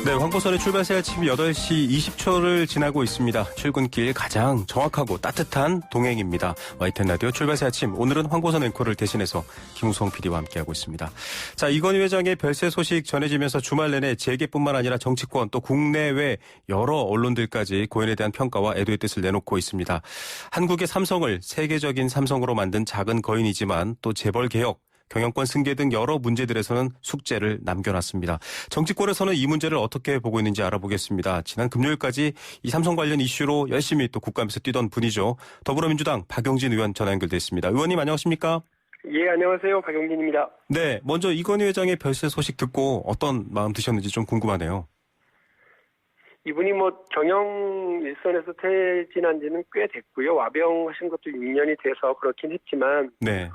네, 황보선의 출발새 아침 8시 20초를 지나고 있습니다. 출근길 가장 정확하고 따뜻한 동행입니다. YTN 라디오 출발새 아침, 오늘은 황보선 앵커를 대신해서 김우성 PD와 함께하고 있습니다. 자, 이건희 회장의 별세 소식 전해지면서 주말 내내 재계뿐만 아니라 정치권 또 국내외 여러 언론들까지 고인에 대한 평가와 애도의 뜻을 내놓고 있습니다. 한국의 삼성을 세계적인 삼성으로 만든 작은 거인이지만 또 재벌 개혁, 경영권 승계 등 여러 문제들에서는 숙제를 남겨놨습니다. 정치권에서는 이 문제를 어떻게 보고 있는지 알아보겠습니다. 지난 금요일까지 이 삼성 관련 이슈로 열심히 또 국감에서 뛰던 분이죠. 더불어민주당 박용진 의원 전화 연결돼 있습니다. 의원님 안녕하십니까? 예, 안녕하세요. 박용진입니다. 네, 먼저 이건희 회장의 별세 소식 듣고 어떤 마음 드셨는지 좀 궁금하네요. 이분이 경영 일선에서 퇴진한 지는 꽤 됐고요. 와병하신 것도 6년이 돼서 그렇긴 했지만 네.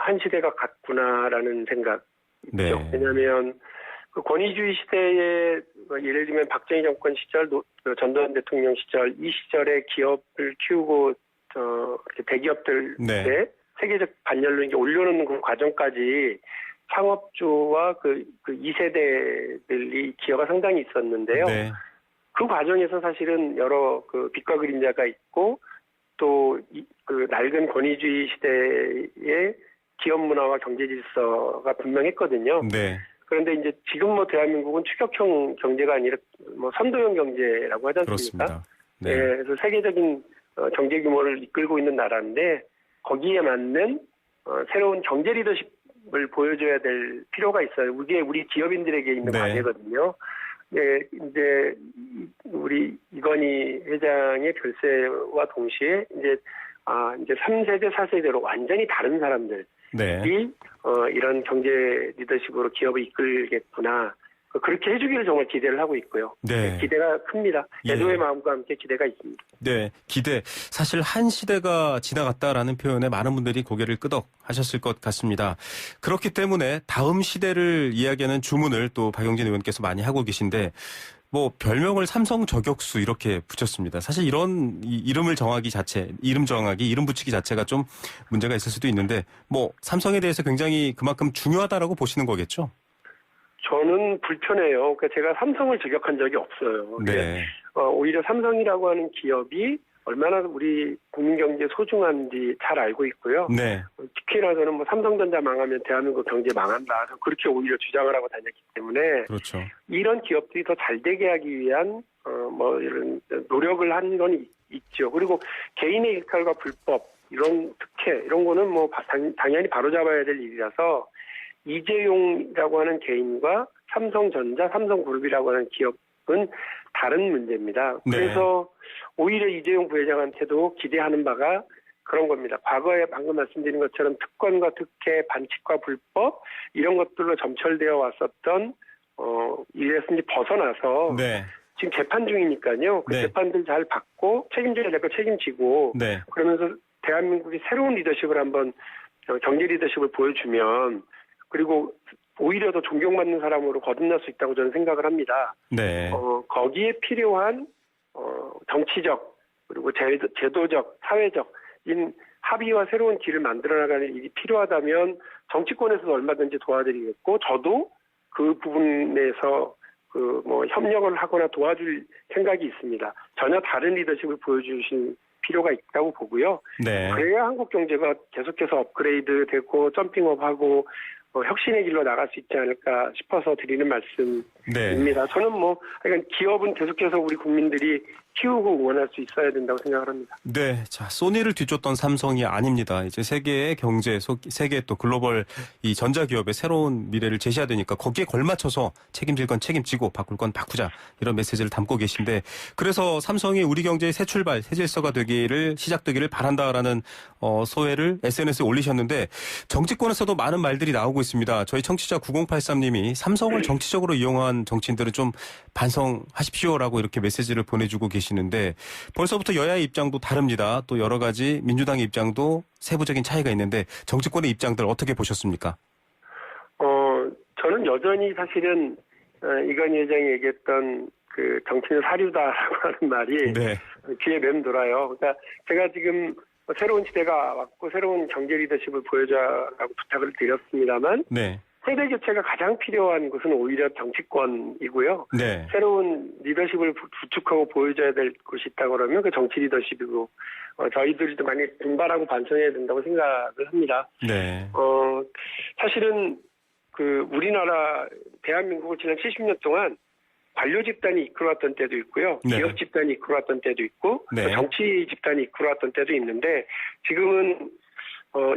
한 시대가 갔구나라는 생각. 네. 왜냐하면 그 권위주의 시대에 예를 들면 박정희 정권 시절, 전두환 대통령 시절 이 시절에 기업을 키우고 이렇게 대기업들 네. 세계적 반열로 이제 올려놓는 그 과정까지 창업주와 그 2세대들이 기여가 상당히 있었는데요. 네. 그 과정에서 사실은 여러 그 빛과 그림자가 있고 또 그 낡은 권위주의 시대의 기업 문화와 경제 질서가 분명했거든요. 네. 그런데 이제 지금 대한민국은 추격형 경제가 아니라 선도형 경제라고 하지 않습니까? 그렇습니다. 네. 네. 그래서 세계적인 경제 규모를 이끌고 있는 나라인데 거기에 맞는 새로운 경제 리더십을 보여줘야 될 필요가 있어요. 이게 우리 기업인들에게 있는 과제거든요. 네, 이제 우리 이건희 회장의 별세와 동시에 이제 3세대, 4세대로 완전히 다른 사람들이 이런 경제 리더십으로 기업을 이끌겠구나. 그렇게 해주기를 정말 기대를 하고 있고요. 네. 기대가 큽니다. 애도의 마음과 함께 기대가 있습니다. 네, 기대. 사실 한 시대가 지나갔다라는 표현에 많은 분들이 고개를 끄덕하셨을 것 같습니다. 그렇기 때문에 다음 시대를 이야기하는 주문을 또 박용진 의원께서 많이 하고 계신데 별명을 삼성 저격수 이렇게 붙였습니다. 사실 이런 이름 붙이기 자체가 좀 문제가 있을 수도 있는데 삼성에 대해서 굉장히 그만큼 중요하다라고 보시는 거겠죠? 저는 불편해요. 그러니까 제가 삼성을 저격한 적이 없어요. 네. 오히려 삼성이라고 하는 기업이 얼마나 우리 국민 경제에 소중한지 잘 알고 있고요. 네. 특히나 저는 삼성전자 망하면 대한민국 경제 망한다. 그렇게 오히려 주장을 하고 다녔기 때문에 그렇죠. 이런 기업들이 더 잘 되게 하기 위한 이런 노력을 한 건 있죠. 그리고 개인의 일탈과 불법 이런 특혜 이런 거는 당연히 바로잡아야 될 일이라서 이재용이라고 하는 개인과 삼성전자, 삼성그룹이라고 하는 기업은 다른 문제입니다. 네. 그래서 오히려 이재용 부회장한테도 기대하는 바가 그런 겁니다. 과거에 방금 말씀드린 것처럼 특권과 특혜, 반칙과 불법 이런 것들로 점철되어 왔었던 일에서 이제 벗어나서 지금 재판 중이니까요. 그 재판들 잘 받고 책임져야 될 거 책임지고 그러면서 대한민국이 새로운 리더십을 한번 경제 리더십을 보여주면 그리고 오히려 더 존경받는 사람으로 거듭날 수 있다고 저는 생각을 합니다. 네. 거기에 필요한 정치적 그리고 제도적, 사회적 합의와 새로운 길을 만들어 나가는 일이 필요하다면 정치권에서도 얼마든지 도와드리겠고 저도 그 부분에서 협력을 하거나 도와줄 생각이 있습니다. 전혀 다른 리더십을 보여주신 필요가 있다고 보고요. 네. 그래야 한국 경제가 계속해서 업그레이드되고 점핑업하고 혁신의 길로 나갈 수 있지 않을까 싶어서 드리는 말씀입니다. 저는 기업은 계속해서 우리 국민들이 키우고 응원할 수 있어야 된다고 생각을 합니다. 네, 자 소니를 뒤쫓던 삼성이 아닙니다. 이제 세계의 경제, 세계 또 글로벌 이 전자기업의 새로운 미래를 제시해야 되니까 거기에 걸맞춰서 책임질 건 책임지고 바꿀 건 바꾸자 이런 메시지를 담고 계신데 그래서 삼성이 우리 경제의 새 출발, 새 질서가 시작되기를 바란다라는 소회를 SNS에 올리셨는데 정치권에서도 많은 말들이 나오고 있습니다. 저희 청취자 9083님이 삼성을 정치적으로 이용한 정치인들은 좀 반성하십시오라고 이렇게 메시지를 보내주고 계시는데 벌써부터 여야의 입장도 다릅니다. 또 여러 가지 민주당의 입장도 세부적인 차이가 있는데 정치권의 입장들 어떻게 보셨습니까? 저는 여전히 사실은 이건희 회장이 얘기했던 그 정치는 사류다라고 하는 말이 귀에 맴돌아요. 그러니까 제가 지금 새로운 시대가 왔고 새로운 경제 리더십을 보여줘라고 부탁을 드렸습니다만 세대 교체가 가장 필요한 것은 오히려 정치권이고요. 네. 새로운 리더십을 구축하고 보여줘야 될 것이 있다고 그러면 그 정치 리더십이고 저희들도 많이 분발하고 반성해야 된다고 생각을 합니다. 네. 사실은 그 우리나라 대한민국을 지난 70년 동안 관료 집단이 이끌어왔던 때도 있고요. 네. 기업 집단이 이끌어왔던 때도 있고 네. 정치 집단이 이끌어왔던 때도 있는데 지금은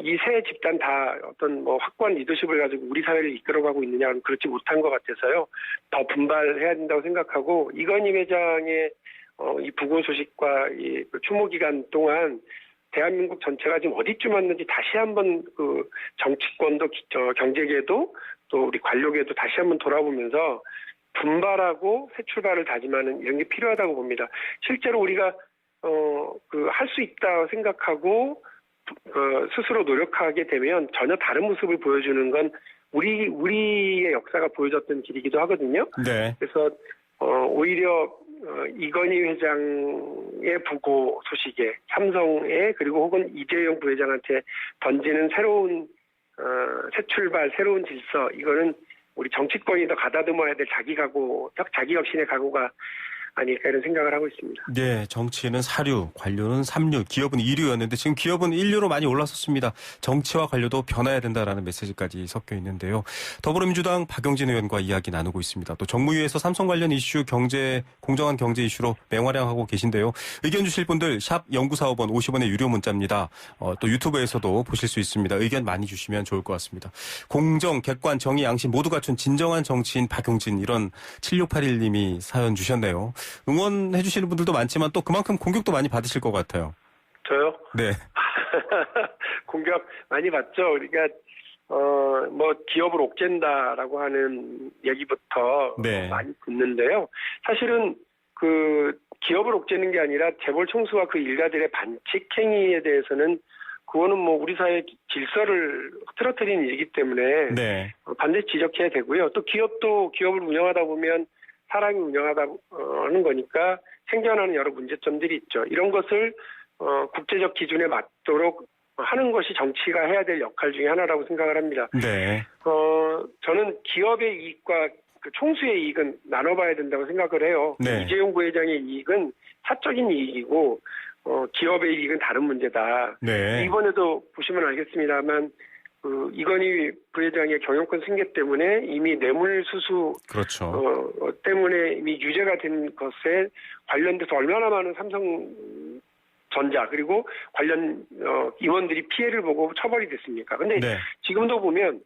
이 세 집단 다 어떤 뭐 확고한 리더십을 가지고 우리 사회를 이끌어가고 있느냐는 그렇지 못한 것 같아서요. 더 분발해야 된다고 생각하고 이건희 회장의 이 부고 소식과 이 추모 기간 동안 대한민국 전체가 지금 어디쯤 왔는지 다시 한번 그 정치권도 경제계도 또 우리 관료계도 다시 한번 돌아보면서 분발하고 새 출발을 다짐하는 이런 게 필요하다고 봅니다. 실제로 우리가 할 수 있다 생각하고 스스로 노력하게 되면 전혀 다른 모습을 보여주는 건 우리의 역사가 보여줬던 길이기도 하거든요. 네. 그래서 오히려 이건희 회장의 부고 소식에 삼성에 그리고 혹은 이재용 부회장한테 던지는 새로운 새 출발, 새로운 질서 이거는 우리 정치권이 더 가다듬어야 될 자기 혁신의 각오가 아닐까 이런 생각을 하고 있습니다. 네, 정치는 사류, 관료는 삼류, 기업은 이류였는데 지금 기업은 인류로 많이 올라섰습니다. 정치와 관료도 변화해야 된다라는 메시지까지 섞여 있는데요. 더불어민주당 박용진 의원과 이야기 나누고 있습니다. 또 정무위에서 삼성 관련 이슈 공정한 경제 이슈로 맹활약하고 계신데요. 의견 주실 분들 샵 0945번 50원의 유료 문자입니다. 또 유튜브에서도 보실 수 있습니다. 의견 많이 주시면 좋을 것 같습니다. 공정, 객관, 정의, 양심 모두 갖춘 진정한 정치인 박용진 이런 7681님이 사연 주셨네요. 응원해 주시는 분들도 많지만 또 그만큼 공격도 많이 받으실 것 같아요. 저요? 네. 공격 많이 받죠. 우리가 기업을 옥죄다라고 하는 얘기부터 네. 많이 듣는데요. 사실은 그 기업을 옥죄는 게 아니라 재벌 총수와 그 일가들의 반칙 행위에 대해서는 그거는 뭐 우리 사회의 질서를 흐트러뜨리는 일이기 때문에 네. 반드시 지적해야 되고요. 또 기업을 운영하다 보면 사람이 운영하다 하는 거니까 생겨나는 여러 문제점들이 있죠. 이런 것을 국제적 기준에 맞도록 하는 것이 정치가 해야 될 역할 중에 하나라고 생각을 합니다. 네. 저는 기업의 이익과 그 총수의 이익은 나눠봐야 된다고 생각을 해요. 네. 이재용 부회장의 이익은 사적인 이익이고 기업의 이익은 다른 문제다. 네. 이번에도 보시면 알겠습니다만 이건희 부회장의 경영권 승계 때문에 이미 뇌물수수 그렇죠. 때문에 이미 유죄가 된 것에 관련돼서 얼마나 많은 삼성전자 그리고 관련 임원들이 피해를 보고 처벌이 됐습니까? 근데 네. 지금도 보면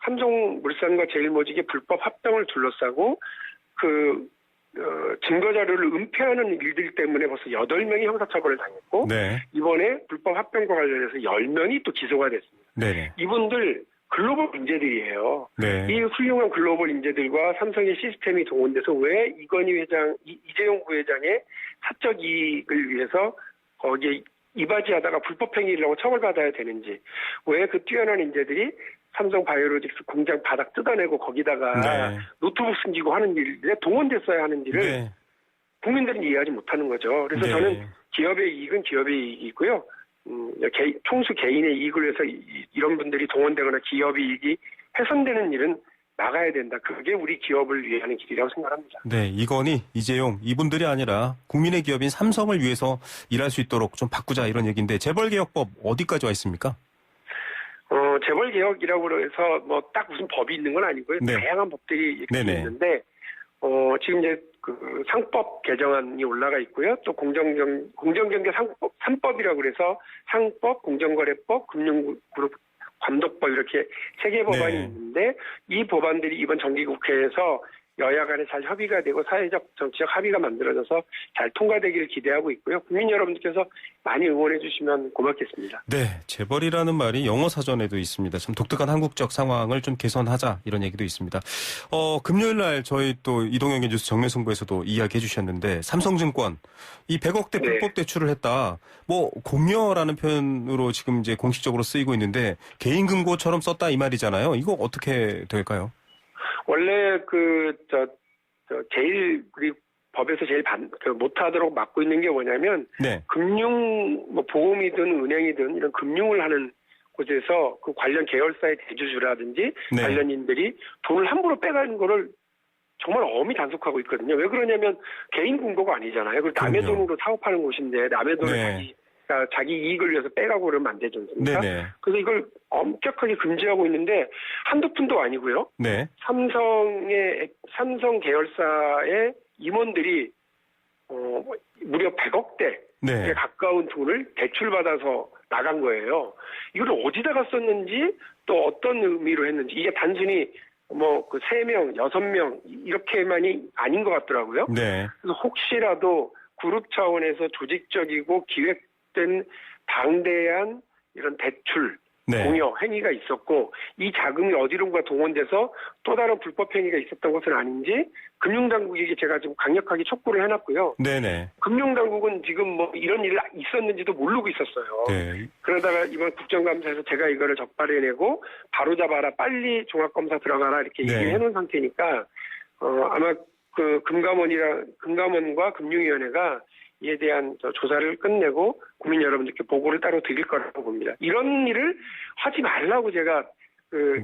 삼성물산과 제일모직의 불법 합병을 둘러싸고 증거자료를 은폐하는 일들 때문에 벌써 8명이 형사처벌을 당했고 네. 이번에 불법 합병과 관련해서 10명이 또 기소가 됐습니다. 네. 이분들 글로벌 인재들이에요. 네. 이 훌륭한 글로벌 인재들과 삼성의 시스템이 동원돼서 왜 이재용 부회장의 사적 이익을 위해서 거기에 이바지하다가 불법 행위를 하고 처벌받아야 되는지, 왜 그 뛰어난 인재들이 삼성 바이오로직스 공장 바닥 뜯어내고 거기다가 네. 노트북 숨기고 하는 일에 동원됐어야 하는지를 네. 국민들은 이해하지 못하는 거죠. 그래서 네. 저는 기업의 이익은 기업의 이익이고요. 총수 개인의 이익을 위해서 이런 분들이 동원되거나 기업의 이익이 훼손되는 일은 막아야 된다. 그게 우리 기업을 위하는 길이라고 생각합니다. 네, 이건희, 이재용 이분들이 아니라 국민의 기업인 삼성을 위해서 일할 수 있도록 좀 바꾸자 이런 얘기인데 재벌개혁법 어디까지 와 있습니까? 재벌개혁이라고 해서 딱 무슨 법이 있는 건 아니고요. 네. 다양한 법들이 이렇게 네네. 있는데 지금 이제 그 상법 개정안이 올라가 있고요. 또 공정경제 3법이라고 그래서 상법, 공정거래법, 금융그룹 감독법 이렇게 3개 법안이 네. 있는데 이 법안들이 이번 정기국회에서 여야 간에 잘 협의가 되고 사회적 정치적 합의가 만들어져서 잘 통과되기를 기대하고 있고요. 국민 여러분들께서 많이 응원해 주시면 고맙겠습니다. 네, 재벌이라는 말이 영어 사전에도 있습니다. 참 독특한 한국적 상황을 좀 개선하자 이런 얘기도 있습니다. 금요일 날 저희 또 이동영의 뉴스 정례승부에서도 이야기해 주셨는데 삼성증권 이 100억대 네. 불법 대출을 했다. 공여라는 표현으로 지금 이제 공식적으로 쓰이고 있는데 개인 금고처럼 썼다 이 말이잖아요. 이거 어떻게 될까요? 원래 우리 법에서 제일 못하도록 막고 있는 게 뭐냐면 네. 금융 보험이든 은행이든 이런 금융을 하는 곳에서 그 관련 계열사의 대주주라든지 네. 관련인들이 돈을 함부로 빼가는 거를 정말 엄히 단속하고 있거든요. 왜 그러냐면 개인 공고가 아니잖아요. 그리고 남의 그럼요. 돈으로 사업하는 곳인데 남의 돈을 네. 자기 이익을 위해서 빼가고 그러면 안 되지 않습니까? 네네. 그래서 이걸 엄격하게 금지하고 있는데 한두 푼도 아니고요. 네. 삼성 계열사의 임원들이 무려 100억대에 네. 가까운 돈을 대출받아서 나간 거예요. 이걸 어디다가 썼는지 또 어떤 의미로 했는지 이게 단순히 그 3명, 6명 이렇게만이 아닌 것 같더라고요. 네. 그래서 혹시라도 그룹 차원에서 조직적이고 기획된 방대한 이런 대출 네. 공여 행위가 있었고 이 자금이 어디론가 동원돼서 또 다른 불법 행위가 있었던 것은 아닌지 금융당국에게 제가 지금 강력하게 촉구를 해놨고요. 네네. 금융당국은 지금 이런 일이 있었는지도 모르고 있었어요. 네. 그러다가 이번 국정감사에서 제가 이거를 적발해내고 바로잡아라, 빨리 종합검사 들어가라 이렇게 네. 얘기를 해놓은 상태니까 아마 그 금감원과 금융위원회가 이에 대한 조사를 끝내고 국민 여러분들께 보고를 따로 드릴 거라고 봅니다. 이런 일을 하지 말라고 제가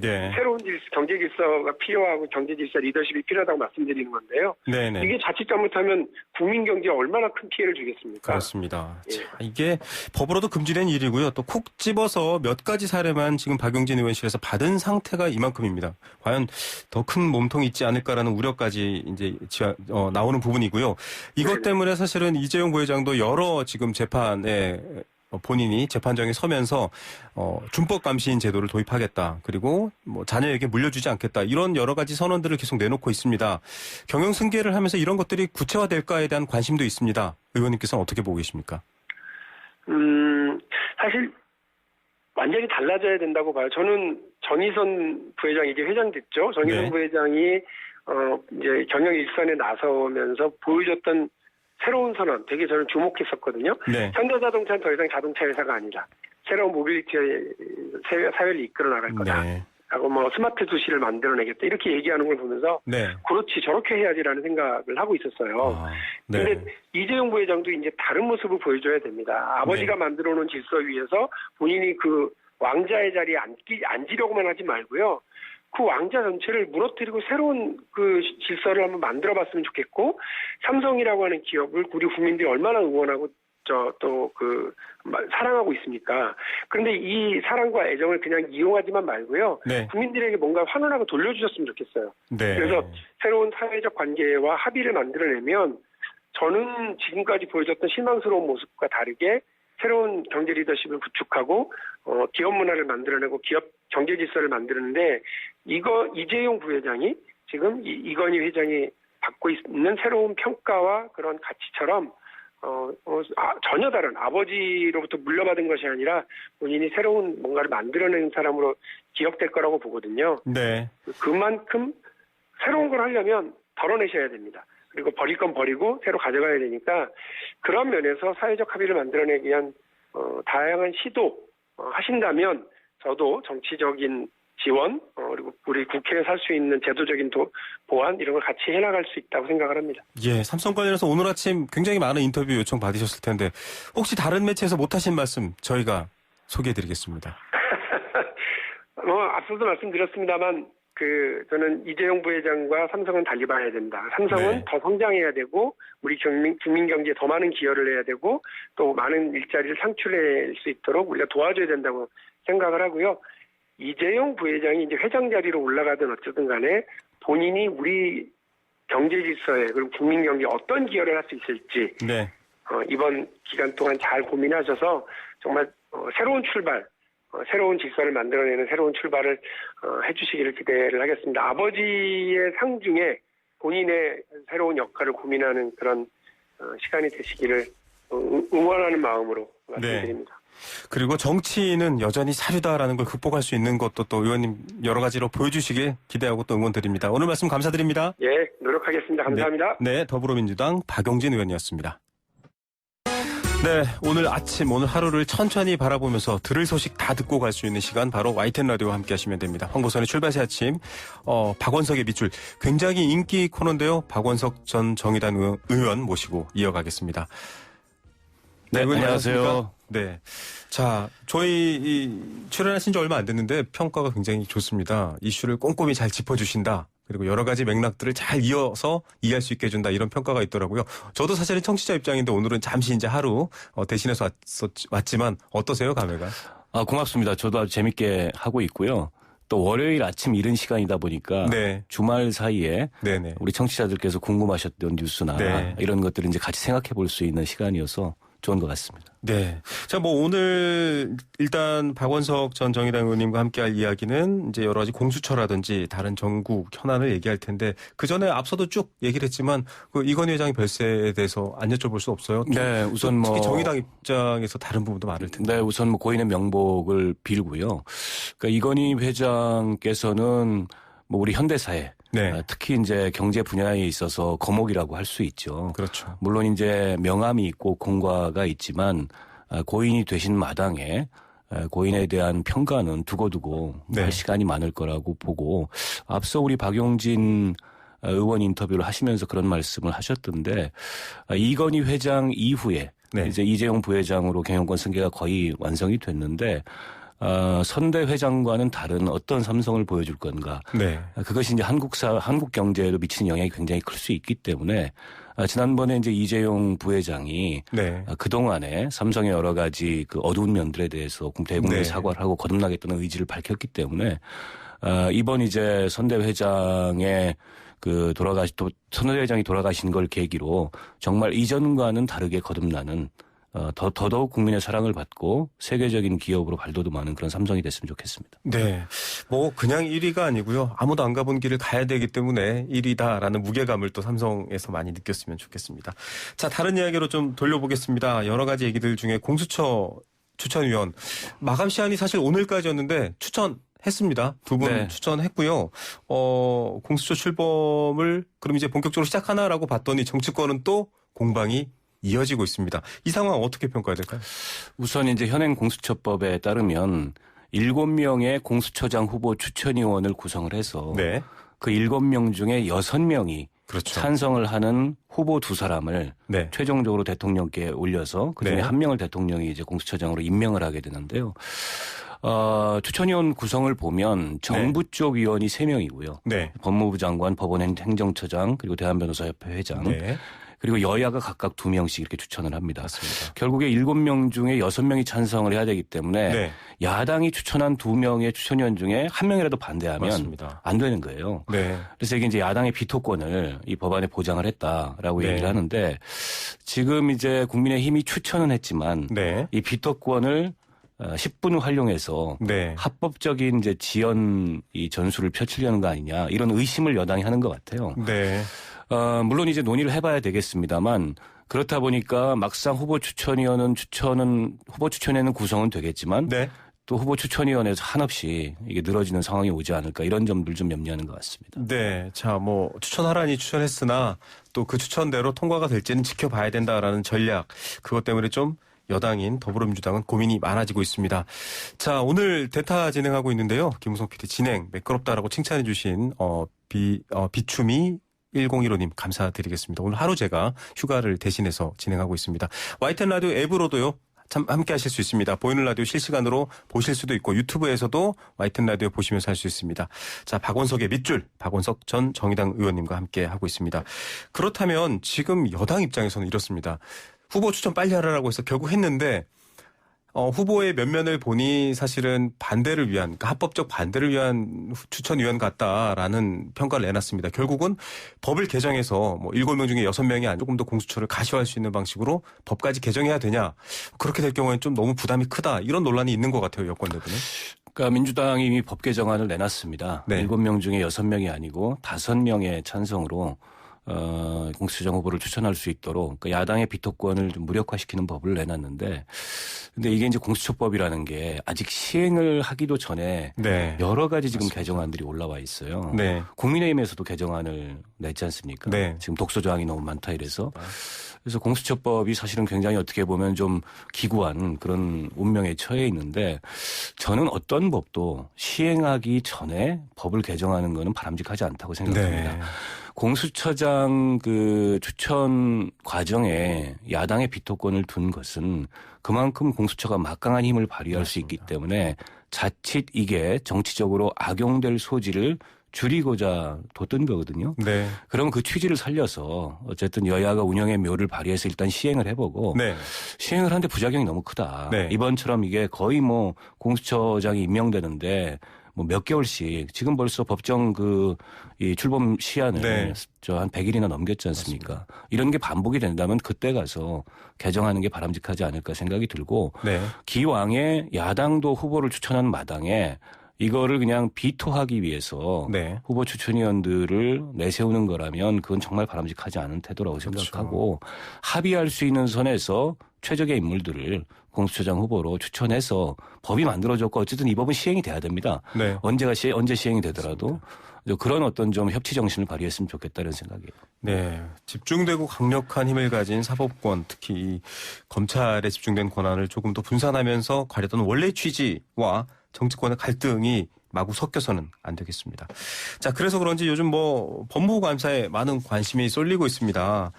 네. 새로운 경제 질서가 필요하고 경제 질서 리더십이 필요하다고 말씀드리는 건데요. 네네. 이게 자칫 잘못하면 국민 경제에 얼마나 큰 피해를 주겠습니까? 그렇습니다. 예. 자, 이게 법으로도 금지된 일이고요. 또 콕 집어서 몇 가지 사례만 지금 박용진 의원실에서 받은 상태가 이만큼입니다. 과연 더 큰 몸통이 있지 않을까라는 우려까지 이제 나오는 부분이고요. 이것 때문에 사실은 이재용 부회장도 여러 지금 재판에 본인이 재판정에 서면서 준법 감시인 제도를 도입하겠다. 그리고 자녀에게 물려주지 않겠다. 이런 여러 가지 선언들을 계속 내놓고 있습니다. 경영 승계를 하면서 이런 것들이 구체화될까에 대한 관심도 있습니다. 의원님께서는 어떻게 보고 계십니까? 사실 완전히 달라져야 된다고 봐요. 저는 전희선 부회장이 이제 회장됐죠. 전희선 네. 부회장이 이제 경영 일선에 나서면서 보여줬던 새로운 선언 되게 저는 주목했었거든요. 네. 현대자동차는 더 이상 자동차 회사가 아니다. 새로운 모빌리티의 사회를 이끌어 나갈 거다. 네. 하고 스마트 도시를 만들어내겠다. 이렇게 얘기하는 걸 보면서 네. 그렇지 저렇게 해야지라는 생각을 하고 있었어요. 네. 그런데 이재용 부회장도 이제 다른 모습을 보여줘야 됩니다. 아버지가 만들어놓은 질서 위에서 본인이 그 왕자의 자리에 앉으려고만 하지 말고요. 그 왕자 전체를 무너뜨리고 새로운 그 질서를 한번 만들어봤으면 좋겠고 삼성이라고 하는 기업을 우리 국민들이 얼마나 응원하고 사랑하고 있습니까? 그런데 이 사랑과 애정을 그냥 이용하지만 말고요. 네. 국민들에게 뭔가 환원하고 돌려주셨으면 좋겠어요. 네. 그래서 새로운 사회적 관계와 합의를 만들어내면 저는 지금까지 보여줬던 실망스러운 모습과 다르게 새로운 경제 리더십을 구축하고 기업 문화를 만들어내고 기업 경제 질서를 만드는데 이재용 부회장이 지금 이건희 회장이 받고 있는 새로운 평가와 그런 가치처럼 전혀 다른 아버지로부터 물려받은 것이 아니라 본인이 새로운 뭔가를 만들어낸 사람으로 기억될 거라고 보거든요. 네. 그만큼 새로운 걸 하려면 덜어내셔야 됩니다. 그리고 버릴 건 버리고 새로 가져가야 되니까 그런 면에서 사회적 합의를 만들어내기 위한 다양한 시도 하신다면 저도 정치적인 지원 그리고 우리 국회에 살 수 있는 제도적인 보완 이런 걸 같이 해나갈 수 있다고 생각을 합니다. 예, 삼성 관련해서 오늘 아침 굉장히 많은 인터뷰 요청 받으셨을 텐데 혹시 다른 매체에서 못하신 말씀 저희가 소개해드리겠습니다. 앞서도 말씀드렸습니다만 저는 이재용 부회장과 삼성은 달리 봐야 된다. 삼성은 네. 더 성장해야 되고 우리 국민 경제에 더 많은 기여를 해야 되고 또 많은 일자리를 창출할 수 있도록 우리가 도와줘야 된다고 생각을 하고요. 이재용 부회장이 이제 회장 자리로 올라가든 어쨌든 간에 본인이 우리 경제 질서에 그리고 국민 경제에 어떤 기여를 할 수 있을지 네. 이번 기간 동안 잘 고민하셔서 정말 새로운 출발 새로운 질서를 만들어내는 새로운 출발을 해주시기를 기대를 하겠습니다. 아버지의 상 중에 본인의 새로운 역할을 고민하는 그런 시간이 되시기를 응원하는 마음으로 말씀드립니다. 네. 그리고 정치인은 여전히 사류다라는 걸 극복할 수 있는 것도 또 의원님 여러 가지로 보여주시길 기대하고 또 응원드립니다. 오늘 말씀 감사드립니다. 예, 노력하겠습니다. 감사합니다. 네, 더불어민주당 박용진 의원이었습니다. 네, 오늘 아침, 오늘 하루를 천천히 바라보면서 들을 소식 다 듣고 갈 수 있는 시간 바로 YTN 라디오와 함께 하시면 됩니다. 황보선의 출발새 아침, 박원석의 밑줄 굉장히 인기 코너인데요. 박원석 전 정의당 의원 모시고 이어가겠습니다. 네, 안녕하세요. 네. 자, 저희 출연하신 지 얼마 안 됐는데 평가가 굉장히 좋습니다. 이슈를 꼼꼼히 잘 짚어주신다. 그리고 여러 가지 맥락들을 잘 이어서 이해할 수 있게 해준다. 이런 평가가 있더라고요. 저도 사실은 청취자 입장인데 오늘은 잠시 이제 하루 대신해서 왔지만 어떠세요, 감회가? 고맙습니다. 저도 아주 재밌게 하고 있고요. 또 월요일 아침 이른 시간이다 보니까 네. 주말 사이에 네네. 우리 청취자들께서 궁금하셨던 뉴스나 네. 이런 것들을 이제 같이 생각해 볼 수 있는 시간이어서 좋은 것 같습니다. 네. 자, 뭐 오늘 일단 박원석 전 정의당 의원님과 함께할 이야기는 이제 여러 가지 공수처라든지 다른 전국 현안을 얘기할 텐데 그 전에 앞서도 쭉 얘기를 했지만 그 이건희 회장의 별세에 대해서 안 여쭤볼 수 없어요. 네, 우선 특히 정의당 입장에서 다른 부분도 많을 텐데. 네, 우선 뭐 고인의 명복을 빌고요. 그러니까 이건희 회장께서는 뭐 우리 현대사회 네. 특히 이제 경제 분야에 있어서 거목이라고 할 수 있죠. 그렇죠. 물론 이제 명함이 있고 공과가 있지만 고인이 되신 마당에 고인에 대한 평가는 두고두고 네. 할 시간이 많을 거라고 보고 앞서 우리 박용진 의원 인터뷰를 하시면서 그런 말씀을 하셨던데 이건희 회장 이후에 네. 이제 이재용 부회장으로 경영권 승계가 거의 완성이 됐는데 선대 회장과는 다른 어떤 삼성을 보여줄 건가. 네. 그것이 이제 한국 경제에도 미치는 영향이 굉장히 클 수 있기 때문에 지난번에 이제 이재용 부회장이 네. 그동안에 삼성의 여러 가지 그 어두운 면들에 대해서 대국민 네. 사과를 하고 거듭나겠다는 의지를 밝혔기 때문에 이번 이제 선대 회장의 선대 회장이 돌아가신 걸 계기로 정말 이전과는 다르게 거듭나는 더더욱 국민의 사랑을 받고 세계적인 기업으로 발돋움하는 그런 삼성이 됐으면 좋겠습니다. 네. 뭐 그냥 1위가 아니고요. 아무도 안 가본 길을 가야 되기 때문에 1위다라는 무게감을 또 삼성에서 많이 느꼈으면 좋겠습니다. 자, 다른 이야기로 좀 돌려보겠습니다. 여러 가지 얘기들 중에 공수처 추천위원 마감 시한이 사실 오늘까지였는데 추천했습니다. 두 분 네. 추천했고요. 공수처 출범을 그럼 이제 본격적으로 시작하나라고 봤더니 정치권은 또 공방이 이어지고 있습니다. 이 상황 어떻게 평가해야 될까요? 우선 이제 현행 공수처법에 따르면 7명의 공수처장 후보 추천위원을 구성을 해서 네. 그 7명 중에 6명이 그렇죠. 찬성을 하는 후보 2사람을 네. 최종적으로 대통령께 올려서 그중에 네. 1명을 대통령이 이제 공수처장으로 임명을 하게 되는데요. 추천위원 구성을 보면 정부 쪽 위원이 3명이고요. 네. 법무부 장관, 법원 행정처장, 그리고 대한변호사협회 회장. 네. 그리고 여야가 각각 2명씩 이렇게 추천을 합니다. 맞습니다. 결국에 7명 중에 6명이 찬성을 해야 되기 때문에 네. 야당이 추천한 2명의 추천위원 중에 1명이라도 반대하면 맞습니다. 안 되는 거예요. 네. 그래서 이게 이제 야당의 비토권을 이 법안에 보장을 했다라고 네. 얘기를 하는데 지금 이제 국민의힘이 추천은 했지만 네. 이 비토권을 10분 활용해서 네. 합법적인 이제 지연 이 전술을 펼치려는 거 아니냐 이런 의심을 여당이 하는 것 같아요. 네. 물론 이제 논의를 해봐야 되겠습니다만 그렇다 보니까 막상 후보 추천에는 구성은 되겠지만 네. 또 후보 추천위원회에서 한없이 이게 늘어지는 상황이 오지 않을까 이런 점들 좀 염려하는 것 같습니다. 네. 자, 뭐 추천하라니 추천했으나 또 그 추천대로 통과가 될지는 지켜봐야 된다라는 전략. 그것 때문에 좀 여당인 더불어민주당은 고민이 많아지고 있습니다. 자, 오늘 대타 진행하고 있는데요. 김우성 PD 진행 매끄럽다라고 칭찬해 주신 비추미 1015님 감사드리겠습니다. 오늘 하루 제가 휴가를 대신해서 진행하고 있습니다. YTN 라디오 앱으로도요. 참 함께 하실 수 있습니다. 보이는 라디오 실시간으로 보실 수도 있고 유튜브에서도 YTN 라디오 보시면서 할 수 있습니다. 자, 박원석의 밑줄 박원석 전 정의당 의원님과 함께 하고 있습니다. 그렇다면 지금 여당 입장에서는 이렇습니다. 후보 추천 빨리 하라고 해서 결국 했는데 후보의 면면을 보니 사실은 반대를 위한 그러니까 합법적 반대를 위한 추천위원 같다라는 평가를 내놨습니다. 결국은 법을 개정해서 뭐 7명 중에 6명이 아니고 조금 더 공수처를 가시화할 수 있는 방식으로 법까지 개정해야 되냐. 그렇게 될 경우에는 좀 너무 부담이 크다. 이런 논란이 있는 것 같아요. 여권 내부는. 그러니까 민주당이 이미 법 개정안을 내놨습니다. 네. 7명 중에 6명이 아니고 5명의 찬성으로 공수처장 후보를 추천할 수 있도록 그러니까 야당의 비토권을 좀 무력화시키는 법을 내놨는데 근데 이게 이제 공수처법이라는 게 아직 시행을 하기도 전에 네. 여러 가지 지금 맞습니다. 개정안들이 올라와 있어요. 네. 국민의힘에서도 개정안을 냈지 않습니까? 네. 지금 독소 조항이 너무 많다 이래서. 그래서 공수처법이 사실은 굉장히 어떻게 보면 좀 기구한 그런 운명에 처해 있는데 저는 어떤 법도 시행하기 전에 법을 개정하는 거는 바람직하지 않다고 생각합니다. 네. 공수처장 그 추천 과정에 야당의 비토권을 둔 것은 그만큼 공수처가 막강한 힘을 발휘할 수 있기 때문에 자칫 이게 정치적으로 악용될 소지를 줄이고자 뒀던 거거든요. 네. 그럼 그 취지를 살려서 어쨌든 여야가 운영의 묘를 발휘해서 일단 시행을 해보고 네. 시행을 하는데 부작용이 너무 크다. 네. 이번처럼 이게 거의 뭐 공수처장이 임명되는데 뭐 몇 개월씩 지금 벌써 법정 이 출범 시한을 네. 한 100일이나 넘겼지 않습니까? 맞습니다. 이런 게 반복이 된다면 그때 가서 개정하는 게 바람직하지 않을까 생각이 들고 네. 기왕에 야당도 후보를 추천한 마당에 이거를 그냥 비토하기 위해서 네. 후보 추천위원들을 내세우는 거라면 그건 정말 바람직하지 않은 태도라고 생각하고 그렇죠. 합의할 수 있는 선에서 최적의 인물들을 공수처장 후보로 추천해서 법이 만들어졌고 어쨌든 이 법은 시행이 돼야 됩니다. 네. 언제 시행이 되더라도 그런 어떤 좀 협치 정신을 발휘했으면 좋겠다는 생각이에요. 네, 집중되고 강력한 힘을 가진 사법권, 특히 검찰에 집중된 권한을 조금 더 분산하면서 가려던 원래 취지와 정치권의 갈등이 마구 섞여서는 안 되겠습니다. 자, 그래서 그런지 요즘 뭐 법무부 감사에 많은 관심이 쏠리고 있습니다.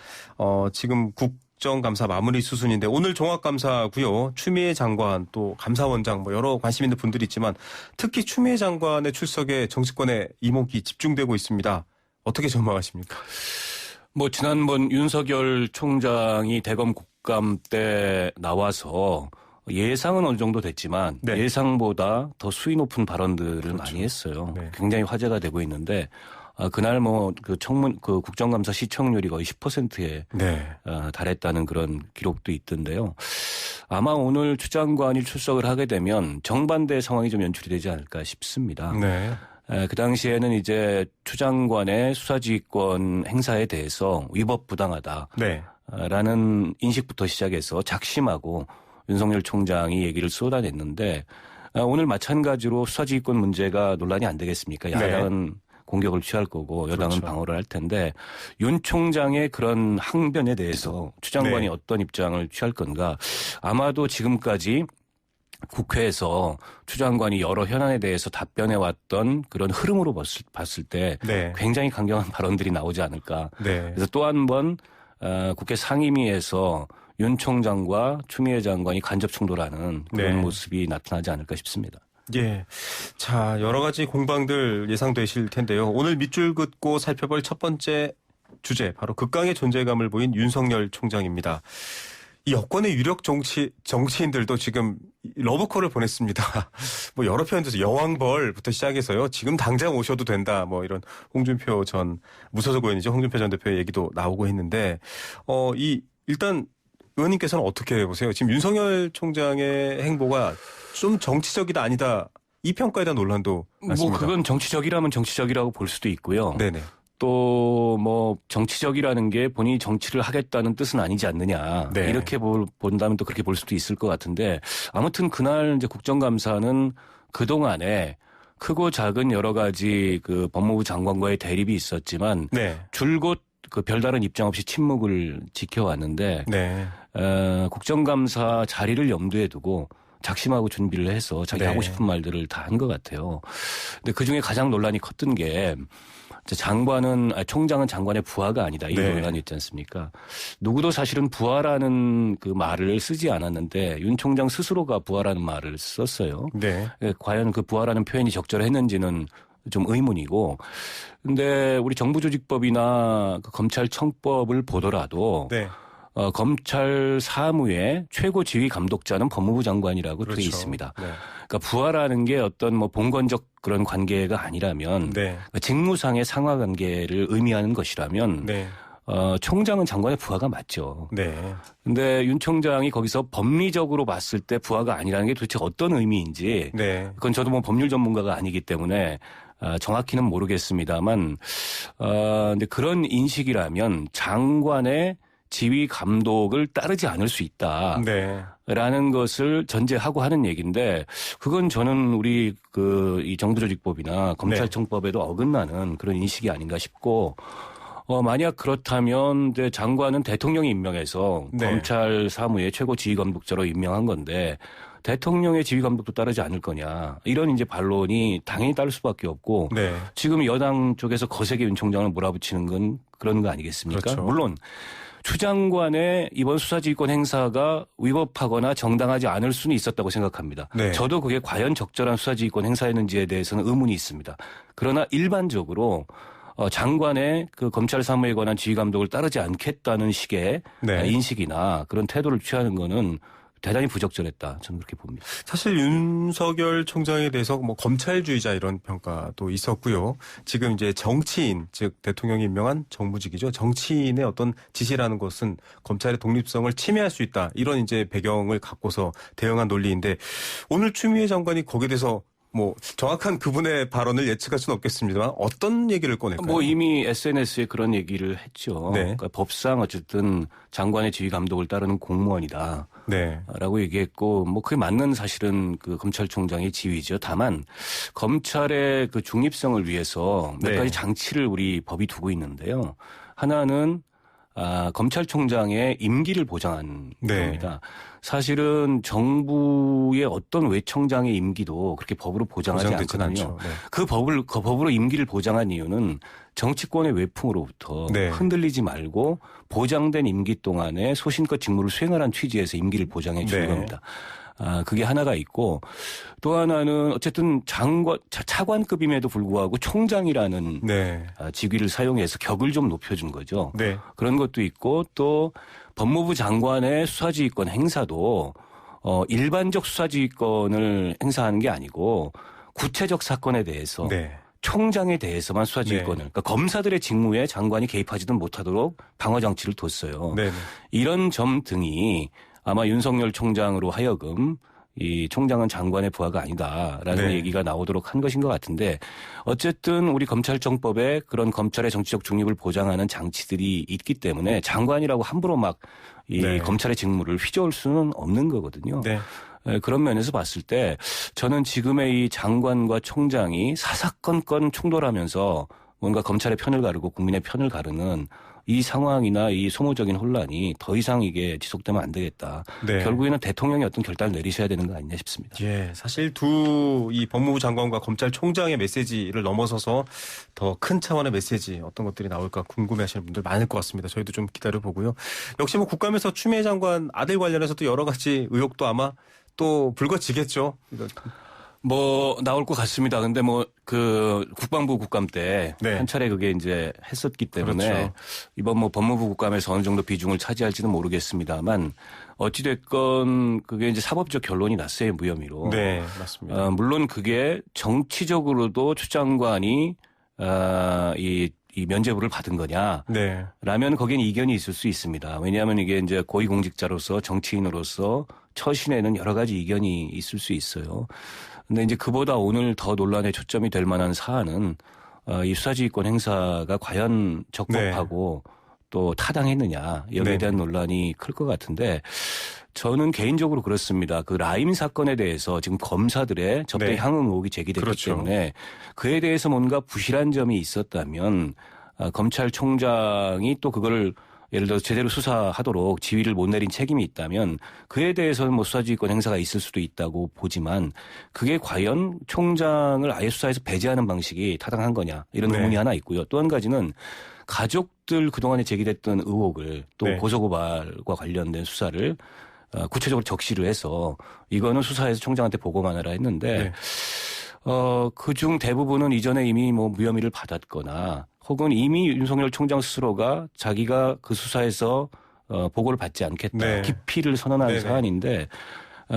지금 국정감사 마무리 수순인데 오늘 종합감사고요. 추미애 장관 또 감사원장 뭐 여러 관심 있는 분들이 있지만 특히 추미애 장관의 출석에 정치권의 이목이 집중되고 있습니다. 어떻게 전망하십니까? 뭐 지난번 윤석열 총장이 대검 국감 때 나와서 예상은 어느 정도 됐지만 네. 예상보다 더 수위 높은 발언들을 그렇죠. 많이 했어요. 네. 굉장히 화제가 되고 있는데 그날 뭐 그 국정감사 시청률이 거의 10%에 네. 달했다는 그런 기록도 있던데요. 아마 오늘 추 장관이 출석을 하게 되면 정반대 상황이 좀 연출이 되지 않을까 싶습니다. 네. 그 당시에는 이제 추 장관의 수사지휘권 행사에 대해서 위법 부당하다라는 네. 인식부터 시작해서 작심하고 윤석열 총장이 얘기를 쏟아냈는데 오늘 마찬가지로 수사지휘권 문제가 논란이 안 되겠습니까? 야당은 네. 공격을 취할 거고 여당은 그렇죠. 방어를 할 텐데 윤 총장의 그런 항변에 대해서 추 장관이 네. 어떤 입장을 취할 건가? 아마도 지금까지 국회에서 추 장관이 여러 현안에 대해서 답변해왔던 그런 흐름으로 봤을 때 네. 굉장히 강경한 발언들이 나오지 않을까. 네. 그래서 또 한 번 국회 상임위에서 윤 총장과 추미애 장관이 간접 충돌하는 그런 네. 모습이 나타나지 않을까 싶습니다. 예. 자, 여러 가지 공방들 예상되실 텐데요. 오늘 밑줄 긋고 살펴볼 첫 번째 주제, 바로 극강의 존재감을 보인 윤석열 총장입니다. 이 여권의 유력 정치인들도 지금 러브콜을 보냈습니다. 뭐 여러 표현에서 여왕벌부터 시작해서요. 지금 당장 오셔도 된다. 뭐 이런 홍준표 전 무소속 의원이죠. 홍준표 전 대표의 얘기도 나오고 했는데 일단 의원님께서는 어떻게 보세요? 지금 윤석열 총장의 행보가 좀 정치적이다 아니다 이 평가에 대한 논란도 많습니다. 뭐 그건 정치적이라면 정치적이라고 볼 수도 있고요. 네네. 또 뭐 정치적이라는 게 본인이 정치를 하겠다는 뜻은 아니지 않느냐. 네. 이렇게 본다면 또 그렇게 볼 수도 있을 것 같은데 아무튼 그날 이제 국정감사는 그동안에 크고 작은 여러 가지 그 법무부 장관과의 대립이 있었지만 네. 줄곧 그 별다른 입장 없이 침묵을 지켜왔는데 네. 국정감사 자리를 염두에 두고 작심하고 준비를 해서 자기 네. 하고 싶은 말들을 다 한 것 같아요. 근데 그중에 가장 논란이 컸던 게 총장은 장관의 부하가 아니다. 이 네. 논란이 있지 않습니까? 누구도 사실은 부하라는 그 말을 쓰지 않았는데 윤 총장 스스로가 부하라는 말을 썼어요. 네. 과연 그 부하라는 표현이 적절했는지는 좀 의문이고. 근데 우리 정부조직법이나 그 검찰청법을 보더라도 네. 검찰 사무의 최고 지휘 감독자는 법무부 장관이라고 그렇죠. 되어 있습니다. 네. 그러니까 부하라는 게 어떤 뭐 본건적 그런 관계가 아니라면 네. 직무상의 상하 관계를 의미하는 것이라면 네. 총장은 장관의 부하가 맞죠. 네. 근데 윤 총장이 거기서 법리적으로 봤을 때 부하가 아니라는 게 도대체 어떤 의미인지 네. 그건 저도 뭐 법률 전문가가 아니기 때문에 정확히는 모르겠습니다만 근데 그런 인식이라면 장관의 지휘 감독을 따르지 않을 수 있다라는 네. 것을 전제하고 하는 얘기인데 그건 저는 우리 이 정부조직법이나 검찰청법에도 네. 어긋나는 그런 인식이 아닌가 싶고 만약 그렇다면 이제 장관은 대통령이 임명해서 네. 검찰 사무의 최고 지휘 감독자로 임명한 건데 대통령의 지휘 감독도 따르지 않을 거냐 이런 이제 반론이 당연히 따를 수밖에 없고 네. 지금 여당 쪽에서 거세게 윤 총장을 몰아붙이는 건 그런 거 아니겠습니까? 그렇죠. 물론 추 장관의 이번 수사지휘권 행사가 위법하거나 정당하지 않을 수는 있었다고 생각합니다. 네. 저도 그게 과연 적절한 수사지휘권 행사였는지에 대해서는 의문이 있습니다. 그러나 일반적으로 장관의 그 검찰 사무에 관한 지휘 감독을 따르지 않겠다는 식의 네. 인식이나 그런 태도를 취하는 거는 대단히 부적절했다. 저는 그렇게 봅니다. 사실 윤석열 총장에 대해서 뭐 검찰주의자 이런 평가도 있었고요. 지금 이제 정치인, 즉 대통령이 임명한 정무직이죠. 정치인의 어떤 지시라는 것은 검찰의 독립성을 침해할 수 있다. 이런 이제 배경을 갖고서 대응한 논리인데 오늘 추미애 장관이 거기에 대해서 뭐 정확한 그분의 발언을 예측할 수는 없겠습니다만 어떤 얘기를 꺼낼까요? 뭐 이미 SNS에 그런 얘기를 했죠. 네. 그러니까 법상 어쨌든 장관의 지휘 감독을 따르는 공무원이다. 네. 라고 얘기했고 뭐 그게 맞는 사실은 그 검찰총장의 지휘죠. 다만 검찰의 그 중립성을 위해서 몇 네. 가지 장치를 우리 법이 두고 있는데요. 하나는 검찰총장의 임기를 보장한 네. 겁니다. 사실은 정부의 어떤 외청장의 임기도 그렇게 법으로 보장하지 보장되진 않거든요. 않죠. 네. 그 법으로 임기를 보장한 이유는 정치권의 외풍으로부터 네. 흔들리지 말고 보장된 임기 동안에 소신껏 직무를 수행하라는 취지에서 임기를 보장해 주는 네. 겁니다. 그게 하나가 있고 또 하나는 어쨌든 차관급임에도 불구하고 총장이라는 네. 직위를 사용해서 격을 좀 높여준 거죠. 네. 그런 것도 있고 또 법무부 장관의 수사지휘권 행사도 일반적 수사지휘권을 행사하는 게 아니고 구체적 사건에 대해서 네. 총장에 대해서만 수사지휘권을 네. 그러니까 검사들의 직무에 장관이 개입하지는 못하도록 방어장치를 뒀어요. 네. 이런 점 등이 아마 윤석열 총장으로 하여금 이 총장은 장관의 부하가 아니다라는 네. 얘기가 나오도록 한 것인 것 같은데 어쨌든 우리 검찰청법에 그런 검찰의 정치적 중립을 보장하는 장치들이 있기 때문에 장관이라고 함부로 막 이 네. 검찰의 직무를 휘저을 수는 없는 거거든요. 네. 그런 면에서 봤을 때 저는 지금의 이 장관과 총장이 사사건건 충돌하면서 뭔가 검찰의 편을 가르고 국민의 편을 가르는 이 상황이나 이 소모적인 혼란이 더 이상 이게 지속되면 안 되겠다. 네. 결국에는 대통령이 어떤 결단을 내리셔야 되는 거 아니냐 싶습니다. 예, 사실 이 법무부 장관과 검찰총장의 메시지를 넘어서서 더 큰 차원의 메시지 어떤 것들이 나올까 궁금해하시는 분들 많을 것 같습니다. 저희도 좀 기다려보고요. 역시 뭐 국감에서 추미애 장관 아들 관련해서도 여러 가지 의혹도 아마 또 불거지겠죠. 뭐 나올 것 같습니다. 근데 뭐 그 국방부 국감 때 한 네. 차례 그게 이제 했었기 때문에 그렇죠. 이번 뭐 법무부 국감에서 어느 정도 비중을 차지할지는 모르겠습니다만 어찌 됐건 그게 이제 사법적 결론이 났어요, 무혐의로. 네, 맞습니다. 물론 그게 정치적으로도 추 장관이 이 면죄부를 받은 거냐? 네. 라면 거기엔 이견이 있을 수 있습니다. 왜냐하면 이게 이제 고위공직자로서 정치인으로서 처신에는 여러 가지 이견이 있을 수 있어요. 근데 이제 그보다 오늘 더 논란의 초점이 될 만한 사안은 이 수사지휘권 행사가 과연 적법하고 또 타당했느냐 여기에 네. 대한 논란이 클 것 같은데 저는 개인적으로 그렇습니다. 그 라임 사건에 대해서 지금 검사들의 접대 네. 향응 의혹이 제기됐기 그렇죠. 때문에 그에 대해서 뭔가 부실한 점이 있었다면 검찰총장이 또 그거를 예를 들어서 제대로 수사하도록 지휘를 못 내린 책임이 있다면 그에 대해서는 뭐 수사지휘권 행사가 있을 수도 있다고 보지만 그게 과연 총장을 아예 수사에서 배제하는 방식이 타당한 거냐 이런 네. 의문이 하나 있고요. 또 한 가지는 가족들 그동안에 제기됐던 의혹을 또 네. 고소고발과 관련된 수사를 구체적으로 적시를 해서 이거는 수사에서 총장한테 보고만 하라 했는데 네. 그중 대부분은 이전에 이미 뭐 무혐의를 받았거나 혹은 이미 윤석열 총장 스스로가 자기가 그 수사에서 보고를 받지 않겠다. 네. 기피를 선언한 네네. 사안인데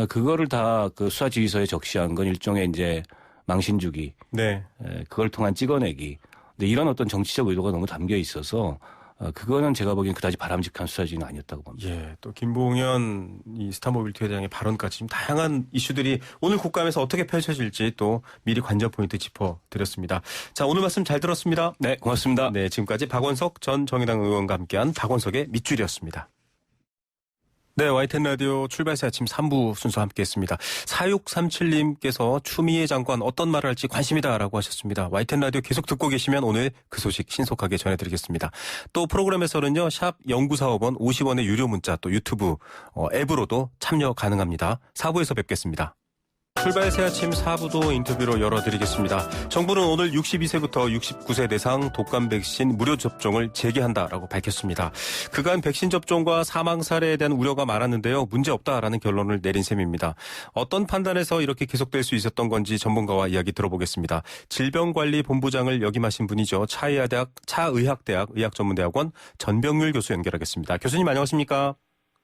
그거를 다 그 수사지휘서에 적시한 건 일종의 이제 망신주기, 네. 그걸 통한 찍어내기. 근데 이런 어떤 정치적 의도가 너무 담겨 있어서 그거는 제가 보기엔 그다지 바람직한 수사지는 아니었다고 봅니다. 예, 또 김봉현 이 스타모빌티 회장의 발언까지 지금 다양한 이슈들이 오늘 국감에서 어떻게 펼쳐질지 또 미리 관전 포인트 짚어드렸습니다. 자, 오늘 말씀 잘 들었습니다. 네, 고맙습니다. 네, 지금까지 박원석 전 정의당 의원과 함께한 박원석의 밑줄이었습니다. 네, YTN 라디오 출발새 아침 3부 순서 함께했습니다. 4637님께서 추미애 장관 어떤 말을 할지 관심이다라고 하셨습니다. YTN 라디오 계속 듣고 계시면 오늘 그 소식 신속하게 전해드리겠습니다. 또 프로그램에서는요, 샵 0945번 50원의 유료 문자 또 유튜브 앱으로도 참여 가능합니다. 4부에서 뵙겠습니다. 출발새 아침 4부도 인터뷰로 열어드리겠습니다. 정부는 오늘 62세부터 69세 대상 독감 백신 무료 접종을 재개한다라고 밝혔습니다. 그간 백신 접종과 사망 사례에 대한 우려가 많았는데요. 문제없다라는 결론을 내린 셈입니다. 어떤 판단에서 이렇게 계속될 수 있었던 건지 전문가와 이야기 들어보겠습니다. 질병관리본부장을 역임하신 분이죠. 차의학대학 의학전문대학원 전병률 교수 연결하겠습니다. 교수님 안녕하십니까?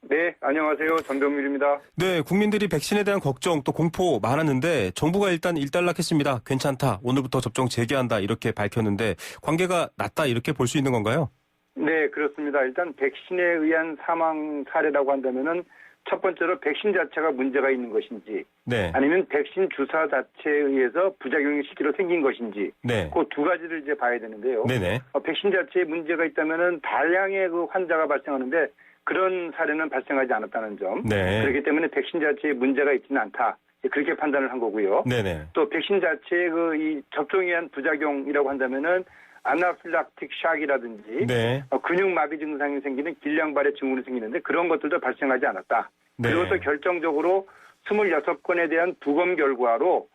네, 안녕하세요. 전병률입니다. 네, 국민들이 백신에 대한 걱정 또 공포 많았는데 정부가 일단 일단락했습니다. 괜찮다. 오늘부터 접종 재개한다. 이렇게 밝혔는데 관계가 낮다 이렇게 볼 수 있는 건가요? 네, 그렇습니다. 일단 백신에 의한 사망 사례라고 한다면은 첫 번째로 백신 자체가 문제가 있는 것인지 네. 아니면 백신 주사 자체에 의해서 부작용이 실제로 생긴 것인지 네. 그 두 가지를 이제 봐야 되는데요. 네네. 백신 자체에 문제가 있다면은 다량의 그 환자가 발생하는데 그런 사례는 발생하지 않았다는 점. 네. 그렇기 때문에 백신 자체에 문제가 있지는 않다. 그렇게 판단을 한 거고요. 네네. 또 백신 자체의 이 접종에 의한 부작용이라고 한다면은 아나필락틱 샥이라든지 네. 근육마비 증상이 생기는 길량발의 증후군이 생기는데 그런 것들도 발생하지 않았다. 네. 그리고 또 결정적으로 26건에 대한 부검 결과로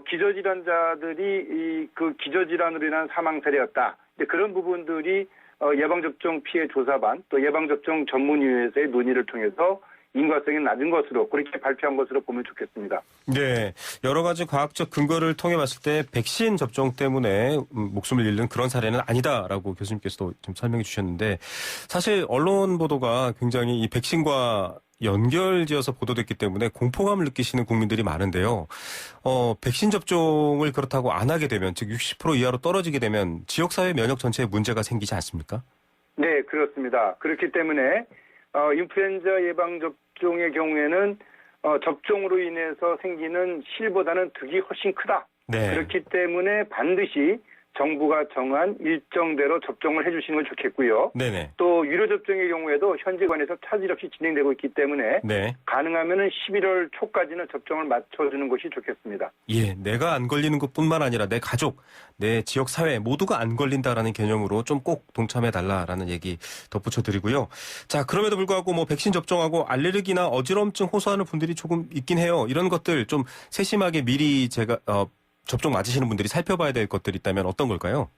기저질환자들이 그 기저질환으로 인한 사망 사례였다. 그런 부분들이 예방접종 피해 조사반 또 예방접종 전문위원회에서의 논의를 통해서 인과성이 낮은 것으로 그렇게 발표한 것으로 보면 좋겠습니다. 네, 여러 가지 과학적 근거를 통해 봤을 때 백신 접종 때문에 목숨을 잃는 그런 사례는 아니다라고 교수님께서도 좀 설명해 주셨는데 사실 언론 보도가 굉장히 이 백신과 연결지어서 보도됐기 때문에 공포감을 느끼시는 국민들이 많은데요. 백신 접종을 그렇다고 안 하게 되면 즉 60% 이하로 떨어지게 되면 지역사회 면역 전체에 문제가 생기지 않습니까? 네, 그렇습니다. 그렇기 때문에 인플루엔자 예방접종의 경우에는 접종으로 인해서 생기는 실보다는 득이 훨씬 크다. 네. 그렇기 때문에 반드시 정부가 정한 일정대로 접종을 해주시는 건 좋겠고요. 네네. 또 유료 접종의 경우에도 현지관에서 차질 없이 진행되고 있기 때문에 네. 가능하면은 11월 초까지는 접종을 맞춰주는 것이 좋겠습니다. 예, 내가 안 걸리는 것뿐만 아니라 내 가족, 내 지역 사회 모두가 안 걸린다라는 개념으로 좀 꼭 동참해달라라는 얘기 덧붙여 드리고요. 자, 그럼에도 불구하고 뭐 백신 접종하고 알레르기나 어지럼증 호소하는 분들이 조금 있긴 해요. 이런 것들 좀 세심하게 미리 제가 접종 맞으시는 분들이 살펴봐야 될 것들이 있다면 어떤 걸까요?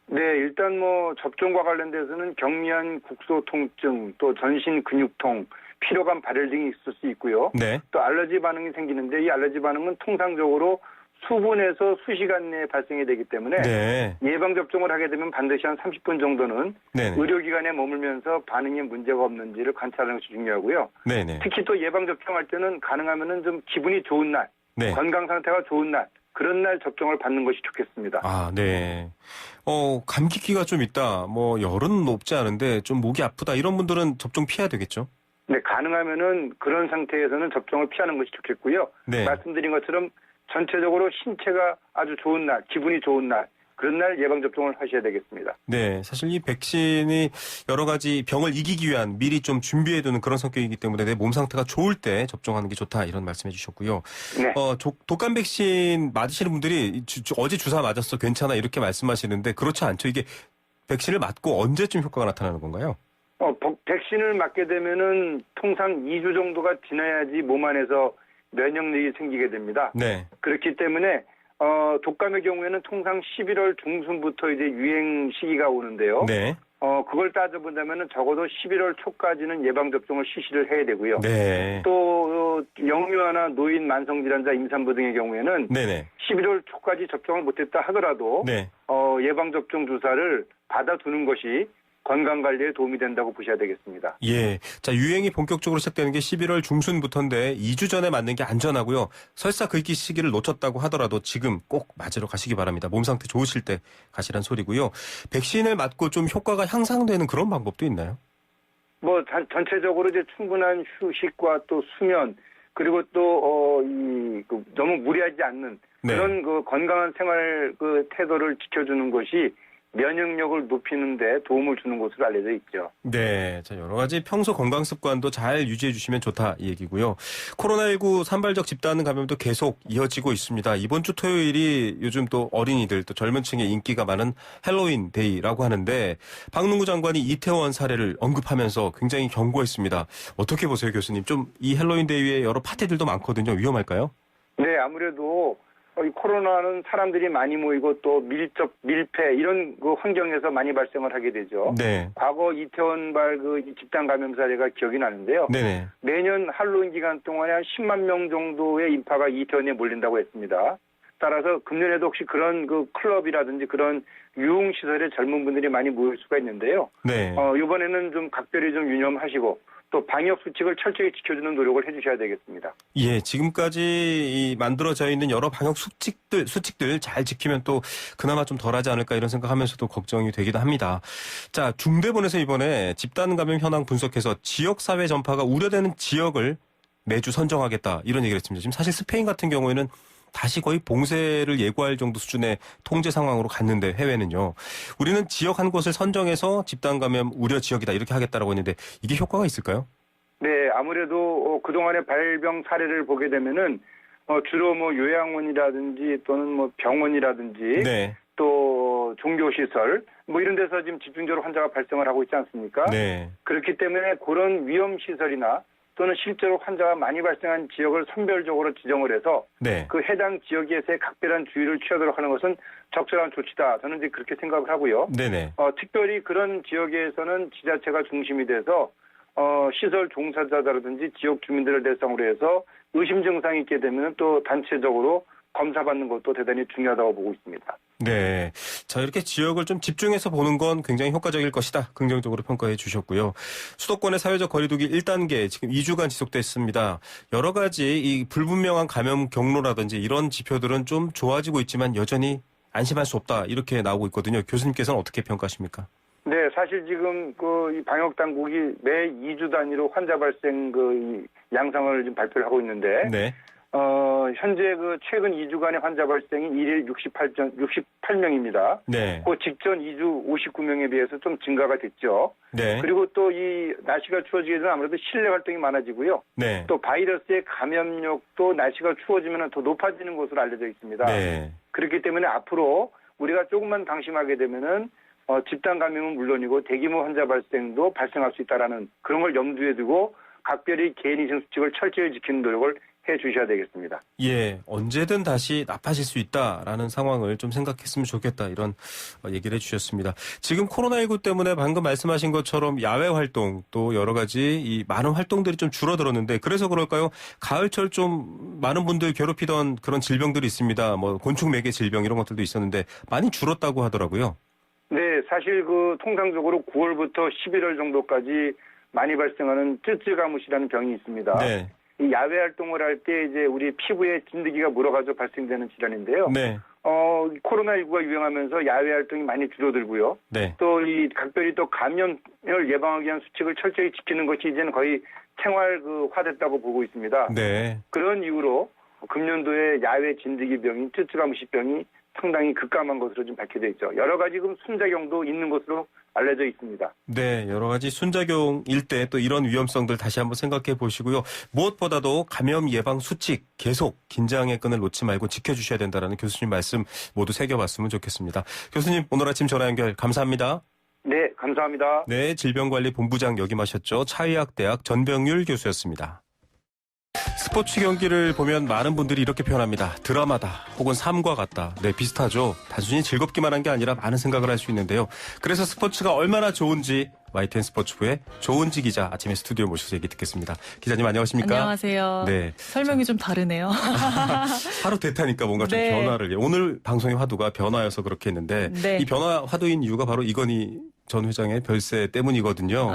네, 일단 뭐 접종과 관련돼서는 경미한 국소 통증, 또 전신 근육통, 피로감 발열 등이 있을 수 있고요. 네. 또 알러지 반응이 생기는데 이 알러지 반응은 통상적으로 수분에서 수시간 내에 발생이 되기 때문에 네. 예방 접종을 하게 되면 반드시 한 30분 정도는 네네. 의료기관에 머물면서 반응에 문제가 없는지를 관찰하는 것이 중요하고요. 네네. 특히 또 예방 접종할 때는 가능하면은 좀 기분이 좋은 날, 네. 건강 상태가 좋은 날, 그런 날 접종을 받는 것이 좋겠습니다. 아, 네. 감기기가 좀 있다. 뭐 열은 높지 않은데 좀 목이 아프다. 이런 분들은 접종 피해야 되겠죠? 네, 가능하면은 그런 상태에서는 접종을 피하는 것이 좋겠고요. 네. 말씀드린 것처럼 전체적으로 신체가 아주 좋은 날, 기분이 좋은 날, 그런 날 예방접종을 하셔야 되겠습니다. 네, 사실 이 백신이 여러 가지 병을 이기기 위한 미리 좀 준비해두는 그런 성격이기 때문에 내 몸 상태가 좋을 때 접종하는 게 좋다 이런 말씀해 주셨고요. 네. 독감 백신 맞으시는 분들이 어제 주사 맞았어 괜찮아 이렇게 말씀하시는데 그렇지 않죠. 이게 백신을 맞고 언제쯤 효과가 나타나는 건가요? 백신을 맞게 되면은 통상 2주 정도가 지나야지 몸 안에서 면역력이 생기게 됩니다. 네. 그렇기 때문에 독감의 경우에는 통상 11월 중순부터 이제 유행 시기가 오는데요. 네. 그걸 따져본다면은 적어도 11월 초까지는 예방접종을 실시를 해야 되고요. 네. 또, 영유아나 노인 만성질환자 임산부 등의 경우에는 네네. 11월 초까지 접종을 못했다 하더라도 네. 예방접종 주사를 받아두는 것이 건강관리에 도움이 된다고 보셔야 되겠습니다. 예. 자, 유행이 본격적으로 시작되는 게 11월 중순부터인데 2주 전에 맞는 게 안전하고요. 설사 그 시기를 놓쳤다고 하더라도 지금 꼭 맞으러 가시기 바랍니다. 몸 상태 좋으실 때 가시란 소리고요. 백신을 맞고 좀 효과가 향상되는 그런 방법도 있나요? 뭐 전체적으로 이제 충분한 휴식과 또 수면 그리고 또 너무 무리하지 않는 네. 그런 그 건강한 생활 그 태도를 지켜주는 것이 면역력을 높이는 데 도움을 주는 것으로 알려져 있죠. 네. 자, 여러 가지 평소 건강 습관도 잘 유지해 주시면 좋다 이 얘기고요. 코로나19 산발적 집단 감염도 계속 이어지고 있습니다. 이번 주 토요일이 요즘 또 어린이들 또 젊은 층의 인기가 많은 헬로윈 데이라고 하는데 박능구 장관이 이태원 사례를 언급하면서 굉장히 경고했습니다. 어떻게 보세요, 교수님? 좀 이 헬로윈 데이에 여러 파티들도 많거든요. 위험할까요? 네, 아무래도 이 코로나는 사람들이 많이 모이고 또 밀폐 이런 그 환경에서 많이 발생을 하게 되죠. 네. 과거 이태원발 그 집단 감염 사례가 기억이 나는데요. 네네. 매년 할로윈 기간 동안에 한 10만 명 정도의 인파가 이태원에 몰린다고 했습니다. 따라서 금년에도 혹시 그런 그 클럽이라든지 그런 유흥시설에 젊은 분들이 많이 모일 수가 있는데요. 네. 이번에는 좀 각별히 좀 유념하시고 또 방역 수칙을 철저히 지켜주는 노력을 해주셔야 되겠습니다. 예, 지금까지 만들어져 있는 여러 방역 수칙들 잘 지키면 또 그나마 좀 덜하지 않을까 이런 생각하면서도 걱정이 되기도 합니다. 자, 중대본에서 이번에 집단 감염 현황 분석해서 지역 사회 전파가 우려되는 지역을 매주 선정하겠다 이런 얘기를 했습니다. 지금 사실 스페인 같은 경우에는 다시 거의 봉쇄를 예고할 정도 수준의 통제 상황으로 갔는데 해외는요. 우리는 지역 한 곳을 선정해서 집단 감염 우려 지역이다 이렇게 하겠다라고 했는데 이게 효과가 있을까요? 네, 아무래도 그동안의 발병 사례를 보게 되면은 주로 뭐 요양원이라든지 또는 뭐 병원이라든지 네. 또 종교시설 뭐 이런 데서 지금 집중적으로 환자가 발생을 하고 있지 않습니까? 네. 그렇기 때문에 그런 위험시설이나 또는 실제로 환자가 많이 발생한 지역을 선별적으로 지정을 해서 네. 그 해당 지역에서의 각별한 주의를 취하도록 하는 것은 적절한 조치다. 저는 이제 그렇게 생각을 하고요. 네네. 특별히 그런 지역에서는 지자체가 중심이 돼서 시설 종사자라든지 지역 주민들을 대상으로 해서 의심 증상이 있게 되면 또 단체적으로 검사받는 것도 대단히 중요하다고 보고 있습니다. 네. 자, 이렇게 지역을 좀 집중해서 보는 건 굉장히 효과적일 것이다. 긍정적으로 평가해 주셨고요. 수도권의 사회적 거리두기 1단계 지금 2주간 지속됐습니다. 여러 가지 이 불분명한 감염 경로라든지 이런 지표들은 좀 좋아지고 있지만 여전히 안심할 수 없다. 이렇게 나오고 있거든요. 교수님께서는 어떻게 평가하십니까? 네, 사실 지금 이 방역 당국이 매 2주 단위로 환자 발생 이 양상을 지금 발표를 하고 있는데 네. 현재 최근 2주간의 환자 발생이 1일 68명입니다. 네. 그 직전 2주 59명에 비해서 좀 증가가 됐죠. 네. 그리고 또 이 날씨가 추워지게 되면 아무래도 실내 활동이 많아지고요. 네. 또 바이러스의 감염력도 날씨가 추워지면 더 높아지는 것으로 알려져 있습니다. 네. 그렇기 때문에 앞으로 우리가 조금만 방심하게 되면은 집단 감염은 물론이고 대규모 환자 발생도 발생할 수 있다라는 그런 걸 염두에 두고 각별히 개인 위생 수칙을 철저히 지키는 노력을 해 주셔야 되겠습니다. 예, 언제든 다시 나빠질 수 있다라는 상황을 좀 생각했으면 좋겠다 이런 얘기를 해주셨습니다. 지금 코로나19 때문에 방금 말씀하신 것처럼 야외 활동 또 여러 가지 이 많은 활동들이 좀 줄어들었는데 그래서 그럴까요? 가을철 좀 많은 분들 괴롭히던 그런 질병들이 있습니다. 뭐 곤충 매개 질병 이런 것들도 있었는데 많이 줄었다고 하더라고요. 네, 사실 통상적으로 9월부터 11월 정도까지 많이 발생하는 쯔쯔가무시라는 병이 있습니다. 네. 이 야외 활동을 할 때 이제 우리 피부에 진드기가 물어가지고 발생되는 질환인데요. 네. 코로나19가 유행하면서 야외 활동이 많이 줄어들고요. 네. 또 이 각별히 또 감염을 예방하기 위한 수칙을 철저히 지키는 것이 이제는 거의 생활화됐다고 보고 있습니다. 네. 그런 이유로 금년도에 야외 진드기병인 쯔쯔가무시병이 상당히 급감한 것으로 좀 밝혀져 있죠. 여러 가지 순작용도 있는 것으로 알려져 있습니다. 네, 여러 가지 순작용일 때 또 이런 위험성들 다시 한번 생각해 보시고요. 무엇보다도 감염 예방 수칙 계속 긴장의 끈을 놓지 말고 지켜주셔야 된다는 교수님 말씀 모두 새겨봤으면 좋겠습니다. 교수님 오늘 아침 전화 연결 감사합니다. 네, 감사합니다. 네, 질병관리본부장 역임하셨죠. 차의학대학 전병률 교수였습니다. 스포츠 경기를 보면 많은 분들이 이렇게 표현합니다. 드라마다 혹은 삶과 같다. 네, 비슷하죠. 단순히 즐겁기만 한 게 아니라 많은 생각을 할 수 있는데요. 그래서 스포츠가 얼마나 좋은지 YTN 스포츠부의 조은지 기자 아침에 스튜디오에 모셔서 얘기 듣겠습니다. 기자님 안녕하십니까? 안녕하세요. 네. 설명이 좀 다르네요. 하루 됐다니까 뭔가 좀 네. 변화를. 오늘 방송의 화두가 변화여서 그렇게 했는데 네. 이 변화 화두인 이유가 바로 이건희 전 회장의 별세 때문이거든요.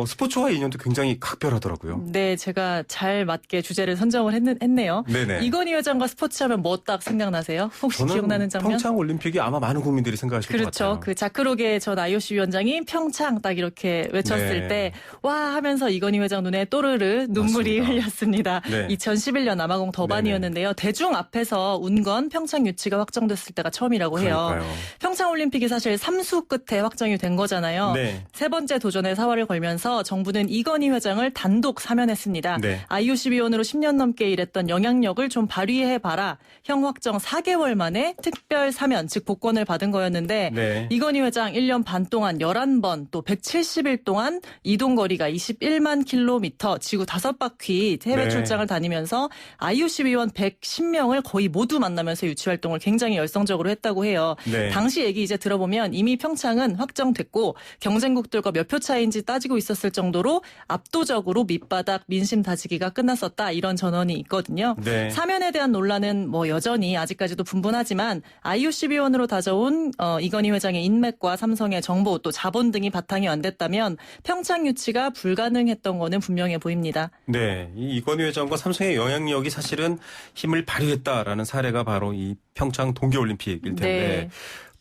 스포츠와 인연도 굉장히 각별하더라고요. 네, 제가 잘 맞게 주제를 선정을 했네요. 네네. 이건희 회장과 스포츠하면 뭐 딱 생각나세요? 혹시 기억나는 장면? 평창 올림픽이 아마 많은 국민들이 생각하실 것 같아요. 그렇죠. 그 자크로게 전 IOC 위원장이 평창 딱 이렇게 외쳤을 때 와 하면서 이건희 회장 눈에 또르르 눈물이 맞습니다. 흘렸습니다. 네. 2011년 남아공 더반이었는데요. 대중 앞에서 운 건 평창 유치가 확정됐을 때가 처음이라고 해요. 그러니까요. 평창 올림픽이 사실 3수 끝에 확정이 된 거잖아요. 네. 세 번째 도전에 사활을 걸면서 정부는 이건희 회장을 단독 사면했습니다. 네. IOC 위원으로 10년 넘게 일했던 영향력을 좀 발휘해봐라. 형 확정 4개월 만에 특별 사면, 즉 복권을 받은 거였는데 네. 이건희 회장 1년 반 동안 11번 또 170일 동안 이동거리가 21만 킬로미터, 지구 5바퀴 해외 네. 출장을 다니면서 IOC 위원 110명을 거의 모두 만나면서 유치 활동을 굉장히 열성적으로 했다고 해요. 네. 당시 얘기 이제 들어보면 이미 평창은 확정됐고 경쟁국들과 몇 표 차이인지 따지고 있었을 정도로 압도적으로 밑바닥 민심 다지기가 끝났었다. 이런 전언이 있거든요. 네. 사면에 대한 논란은 뭐 여전히 아직까지도 분분하지만 IOC 위원으로 다져온 이건희 회장의 인맥과 삼성의 정보 또 자본 등이 바탕이 안 됐다면 평창 유치가 불가능했던 거는 분명해 보입니다. 네, 이 이건희 회장과 삼성의 영향력이 사실은 힘을 발휘했다라는 사례가 바로 이 평창 동계올림픽일 텐데 네.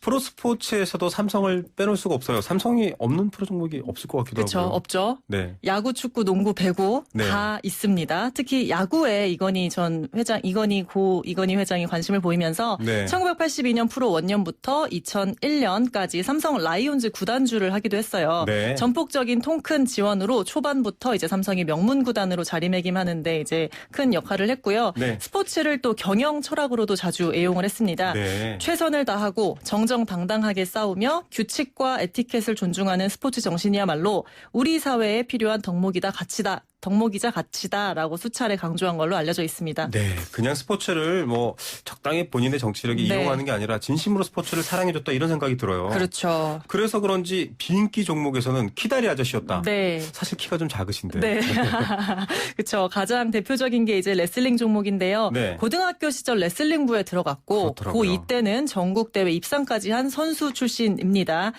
프로스포츠에서도 삼성을 빼놓을 수가 없어요. 삼성이 없는 프로 종목이 없을 것 같기도 그렇죠. 하고요. 없죠. 네. 야구, 축구, 농구, 배구 네. 다 있습니다. 특히 야구에 이건희 회장이 관심을 보이면서 네. 1982년 프로 원년부터 2001년까지 삼성 라이온즈 구단주를 하기도 했어요. 네. 전폭적인 통큰 지원으로 초반부터 이제 삼성이 명문 구단으로 자리매김하는데 이제 큰 역할을 했고요. 네. 스포츠를 또 경영 철학으로도 자주 애용을 했습니다. 네. 최선을 다하고 정정당당하게 싸우며 규칙과 에티켓을 존중하는 스포츠 정신이야말로 우리 사회에 필요한 덕목이자 가치다라고 수차례 강조한 걸로 알려져 있습니다. 네, 그냥 스포츠를 뭐 적당히 본인의 정치력이 네. 이용하는 게 아니라 진심으로 스포츠를 사랑해줬다 이런 생각이 들어요. 그렇죠. 그래서 그런지 비인기 종목에서는 키다리 아저씨였다. 네. 사실 키가 좀 작으신데. 네. 그렇죠. 가장 대표적인 게 이제 레슬링 종목인데요. 네. 고등학교 시절 레슬링부에 들어갔고 그렇더라고요. 고2 때는 전국대회 입상까지 한 선수 출신입니다.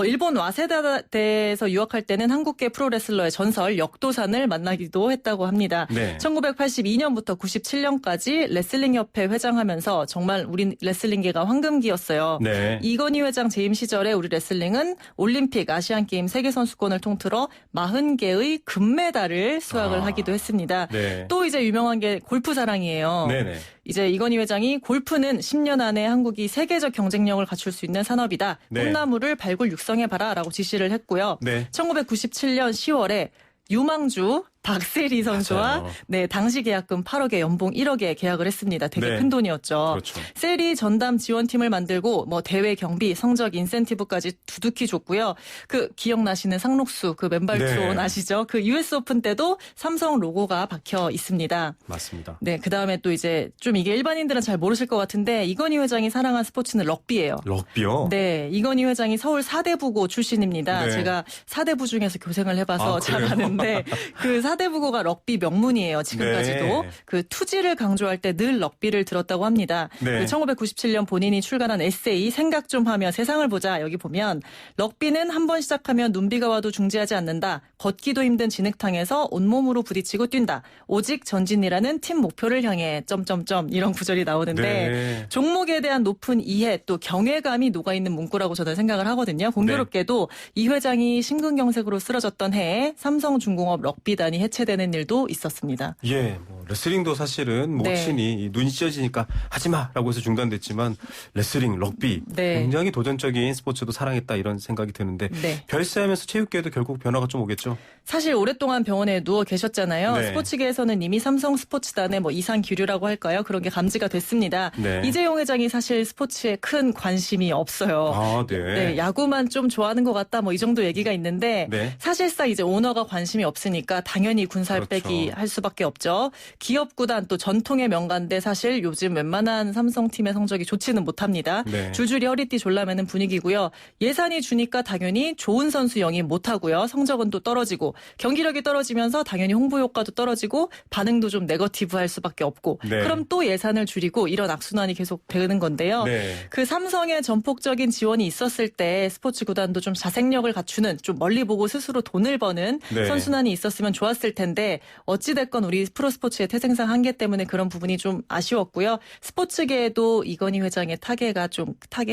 일본 와세다대에서 유학할 때는 한국계 프로레슬러의 전설 역도산을 만나기도 했다고 합니다. 네. 1982년부터 97년까지 레슬링협회 회장하면서 정말 우리 레슬링계가 황금기였어요. 네. 이건희 회장 재임 시절에 우리 레슬링은 올림픽, 아시안게임, 세계선수권을 통틀어 40개의 금메달을 수확을 하기도 했습니다. 네. 또 이제 유명한 게 골프 사랑이에요. 네네. 이제 이건희 회장이 골프는 10년 안에 한국이 세계적 경쟁력을 갖출 수 있는 산업이다. 네. 꿈나무를 발굴 육성해봐라라고 지시를 했고요. 네. 1997년 10월에 유망주 박세리 선수와 맞아요. 네, 당시 계약금 8억에 연봉 1억에 계약을 했습니다. 되게 네. 큰 돈이었죠. 그렇죠. 세리 전담 지원팀을 만들고 뭐 대회 경비, 성적 인센티브까지 두둑히 줬고요. 그 기억나시는 상록수 그 맨발 네. 투혼 아시죠? 그 US 오픈 때도 삼성 로고가 박혀 있습니다. 맞습니다. 네, 그다음에 또 이제 좀 이게 일반인들은 잘 모르실 것 같은데 이건희 회장이 사랑한 스포츠는 럭비예요. 럭비요? 네, 이건희 회장이 서울 사대부고 출신입니다. 네. 제가 사대부 중에서 교생을 해봐서 아, 잘 그래요? 아는데 그 사대부고가 럭비 명문이에요. 지금까지도. 네. 그 투지를 강조할 때 늘 럭비를 들었다고 합니다. 네. 그 1997년 본인이 출간한 에세이 생각 좀 하며 세상을 보자 여기 보면 럭비는 한 번 시작하면 눈비가 와도 중지하지 않는다. 걷기도 힘든 진흙탕에서 온몸으로 부딪히고 뛴다. 오직 전진이라는 팀 목표를 향해 점점점 이런 구절이 나오는데 네. 종목에 대한 높은 이해 또 경외감이 녹아있는 문구라고 저는 생각을 하거든요. 공교롭게도 이 회장이 심근경색으로 쓰러졌던 해에 삼성중공업 럭비단이 해체되는 일도 있었습니다. 예, 뭐 레슬링도 사실은 모친이 눈이 찢어지니까 하지마라고 해서 중단됐지만 레슬링, 럭비 네. 굉장히 도전적인 스포츠도 사랑했다 이런 생각이 드는데 네. 별세하면서 체육계에도 결국 변화가 좀 오겠죠. 사실 오랫동안 병원에 누워 계셨잖아요. 네. 스포츠계에서는 이미 삼성 스포츠단의 뭐 이상 기류라고 할까요? 그런 게 감지가 됐습니다. 네. 이재용 회장이 사실 스포츠에 큰 관심이 없어요. 아, 네. 네, 야구만 좀 좋아하는 것 같다 뭐 이 정도 얘기가 있는데 네. 사실상 이제 오너가 관심이 없으니까 당연히 군살빼기 그렇죠. 할 수밖에 없죠. 기업 구단 또 전통의 명가인데 사실 요즘 웬만한 삼성팀의 성적이 좋지는 못합니다. 네. 줄줄이 허리띠 졸라매는 분위기고요. 예산이 주니까 당연히 좋은 선수 영입 못하고요. 성적은 또 떨어지고 경기력이 떨어지면서 당연히 홍보 효과도 떨어지고 반응도 좀 네거티브할 수밖에 없고 네. 그럼 또 예산을 줄이고 이런 악순환이 계속 되는 건데요. 네. 그 삼성의 전폭적인 지원이 있었을 때 스포츠 구단도 좀 자생력을 갖추는 좀 멀리 보고 스스로 돈을 버는 네. 선순환이 있었으면 좋았을 텐데 어찌됐건 우리 프로스포츠의 태생상 한계 때문에 그런 부분이 좀 아쉬웠고요. 스포츠계에도 이건희 회장의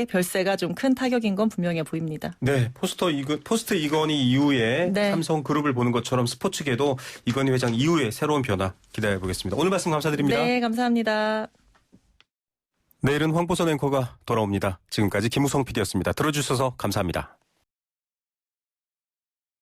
별세가 좀 큰 타격인 건 분명해 보입니다. 네, 포스트 이건희 이후에 네. 삼성 그룹을 보는 것처럼 스포츠계도 이건희 회장 이후에 새로운 변화 기대해 보겠습니다. 오늘 말씀 감사드립니다. 네, 감사합니다. 내일은 황보선 앵커가 돌아옵니다. 지금까지 김우성 PD였습니다. 들어주셔서 감사합니다.